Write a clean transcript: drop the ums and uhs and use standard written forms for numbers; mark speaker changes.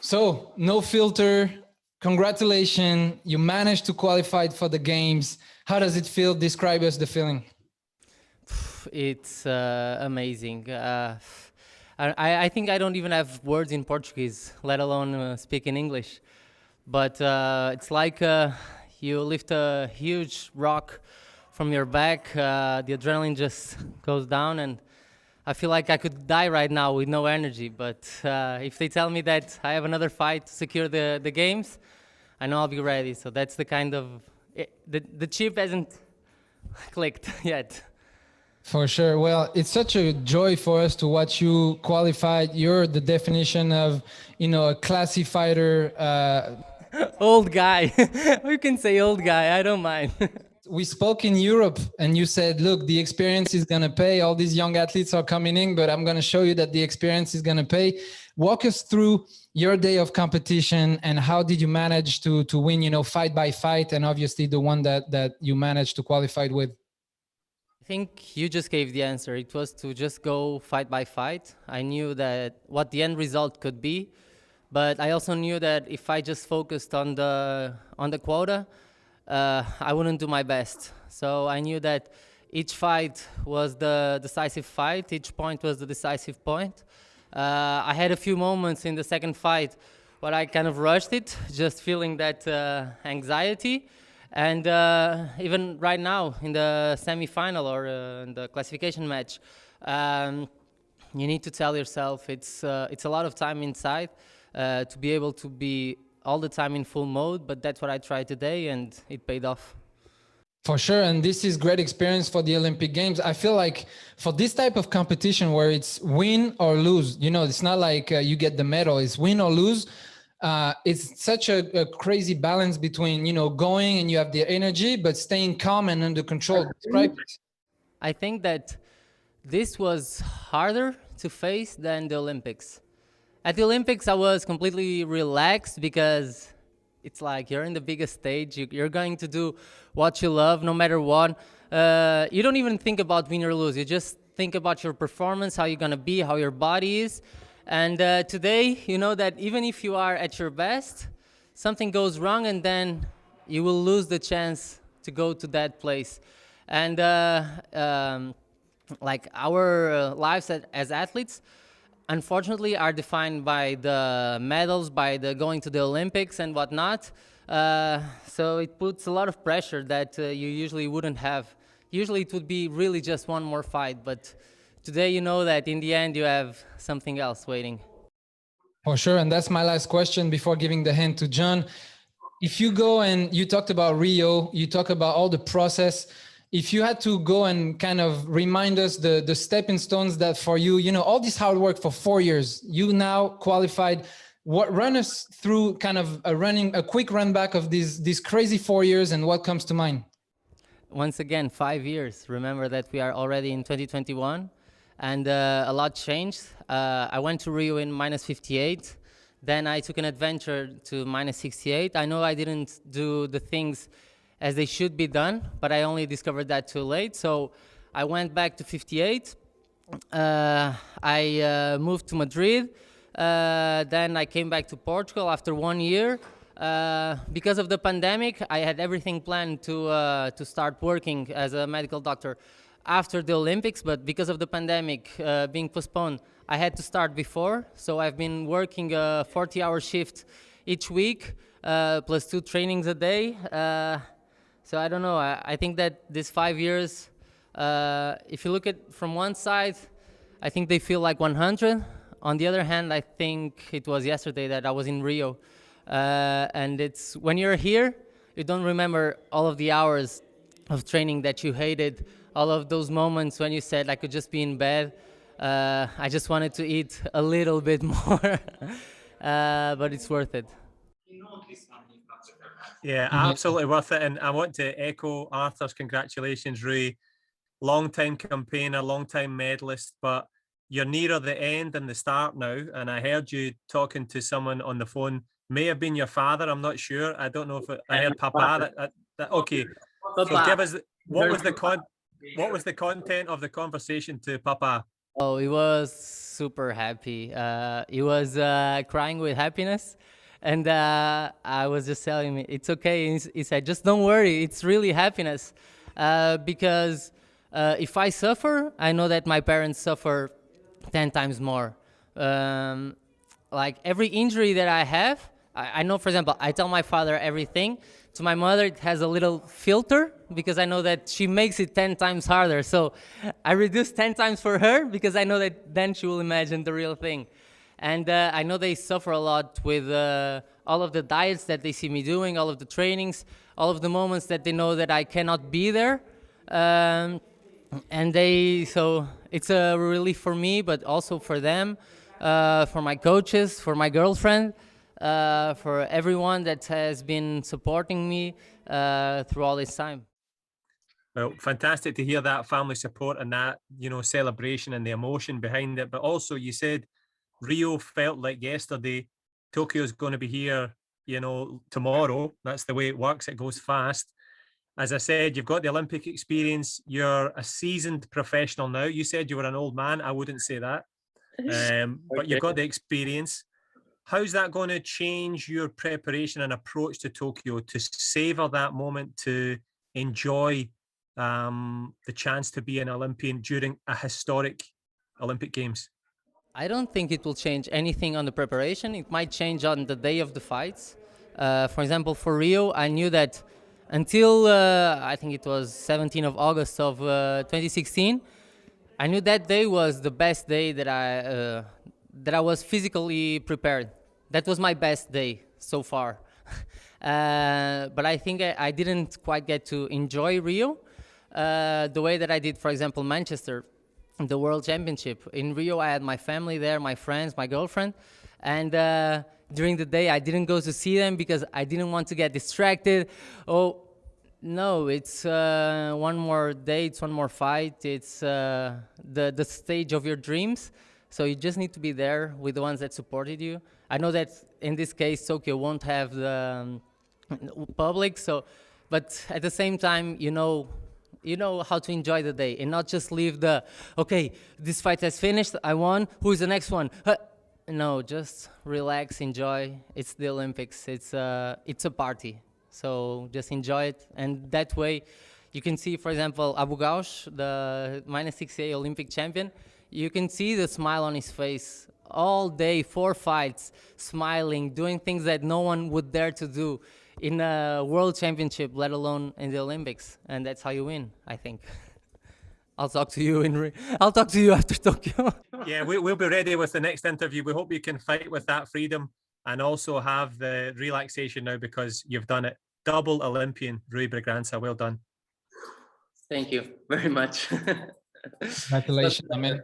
Speaker 1: So, no filter. Congratulations. You managed to qualify for the games. How does it feel? Describe us the feeling.
Speaker 2: It's amazing. I think I don't even have words in Portuguese, let alone speak in English. But it's like you lift a huge rock from your back. The adrenaline just goes down, and I feel like I could die right now with no energy. But if they tell me that I have another fight to secure the games, I know I'll be ready. So that's the kind of the chip hasn't clicked yet.
Speaker 1: For sure. Well, it's such a joy for us to watch you qualified. You're the definition of, a classy fighter.
Speaker 2: Old guy. You can say old guy. I don't mind.
Speaker 1: We spoke in Europe and you said, look, the experience is going to pay. All these young athletes are coming in, but I'm going to show you that the experience is going to pay. Walk us through your day of competition and how did you manage to win, fight by fight, and obviously the one that you managed to qualify with.
Speaker 2: I think you just gave the answer. It was to just go fight by fight. I knew that what the end result could be, but I also knew that if I just focused on the quota, I wouldn't do my best. So I knew that each fight was the decisive fight. Each point was the decisive point. I had a few moments in the second fight where I kind of rushed it, just feeling that anxiety. And even right now in the semi-final or in the classification match, you need to tell yourself it's a lot of time inside to be able to be all the time in full mode, but that's what I tried today and it paid off.
Speaker 1: For sure, and this is great experience for the Olympic Games. I feel like for this type of competition where it's win or lose, it's not like you get the medal, it's win or lose. It's such a crazy balance between, going and you have the energy, but staying calm and under control. Right?
Speaker 2: I think that this was harder to face than the Olympics. At the Olympics, I was completely relaxed because it's like you're in the biggest stage. You're going to do what you love no matter what. You don't even think about win or lose. You just think about your performance, how you're going to be, how your body is. And today, you know that even if you are at your best, something goes wrong and then you will lose the chance to go to that place. And like our lives as athletes, unfortunately, are defined by the medals, by the going to the Olympics and whatnot. So it puts a lot of pressure that you usually wouldn't have. Usually it would be really just one more fight, but today you know that in the end you have something else waiting.
Speaker 1: For sure, and that's my last question before giving the hand to John. If you go and you talked about Rio, you talk about all the process. If you had to go and kind of remind us the stepping stones that for you, all this hard work for 4 years, you now qualified. Run us through kind of a quick run back of these crazy 4 years and what comes to mind.
Speaker 2: Once again, 5 years. Remember that we are already in 2021 and a lot changed. I went to Rio in minus 58. Then I took an adventure to minus 68. I know I didn't do the things as they should be done, but I only discovered that too late. So I went back to 58. I moved to Madrid. Then I came back to Portugal after 1 year. Because of the pandemic, I had everything planned to start working as a medical doctor after the Olympics, but because of the pandemic being postponed, I had to start before. So I've been working a 40-hour shift each week, plus 2 trainings a day. So I don't know, I think that these 5 years, if you look at from one side, I think they feel like 100. On the other hand, I think it was yesterday that I was in Rio. And it's when you're here, you don't remember all of the hours of training that you hated, all of those moments when you said I could just be in bed. I just wanted to eat a little bit more, but it's worth it.
Speaker 3: Yeah, absolutely worth it. And I want to echo Arthur's congratulations, Rui. Long-time campaigner, long-time medalist, but you're nearer the end than the start now. And I heard you talking to someone on the phone. May have been your father. I'm not sure. I don't know if I heard Papa. Okay. So give us what was the content of the conversation to Papa?
Speaker 2: Oh, he was super happy. He was crying with happiness. And I was just telling him, it's okay. He said, just don't worry. It's really happiness. Because if I suffer, I know that my parents suffer 10 times more. Like every injury that I have, I know, for example, I tell my father everything. To my mother, it has a little filter because I know that she makes it 10 times harder. So I reduce 10 times for her because I know that then she will imagine the real thing. And I know they suffer a lot with all of the diets that they see me doing, all of the trainings, all of the moments that they know that I cannot be there. So it's a relief for me, but also for them, for my coaches, for my girlfriend, for everyone that has been supporting me through all this time.
Speaker 3: Well, fantastic to hear that family support and that, celebration and the emotion behind it. But also you said Rio felt like yesterday. Tokyo's going to be here, tomorrow. That's the way it works. It goes fast. As I said, you've got the Olympic experience. You're a seasoned professional now. You said you were an old man. I wouldn't say that. But you've got the experience. How's that going to change your preparation and approach to Tokyo to savor that moment, to enjoy the chance to be an Olympian during a historic Olympic Games?
Speaker 2: I don't think it will change anything on the preparation. It might change on the day of the fights. For example, for Rio, I knew that until I think it was 17th of August of 2016, I knew that day was the best day that I was physically prepared. That was my best day so far. But I think I didn't quite get to enjoy Rio the way that I did, for example, Manchester, the World Championship. In Rio, I had my family there, my friends, my girlfriend, and during the day, I didn't go to see them because I didn't want to get distracted. Oh, no, it's one more day, it's one more fight, it's the stage of your dreams. So you just need to be there with the ones that supported you. I know that in this case, Tokyo won't have the public, but at the same time, you know how to enjoy the day and not just leave okay, this fight has finished, I won, who is the next one? No, just relax, enjoy. It's the Olympics, it's a party. So just enjoy it, and that way you can see, for example, Abu Gaush, the -6A Olympic champion, you can see the smile on his face all day, 4 fights, smiling, doing things that no one would dare to do in a world championship, let alone in the Olympics. And that's how you win, I think. I'll talk to you after Tokyo.
Speaker 3: Yeah, we'll be ready with the next interview. We hope you can fight with that freedom and also have the relaxation now, because you've done it. Double Olympian, Rui Braganca. Well done.
Speaker 2: Thank you very much.
Speaker 1: Congratulations, man.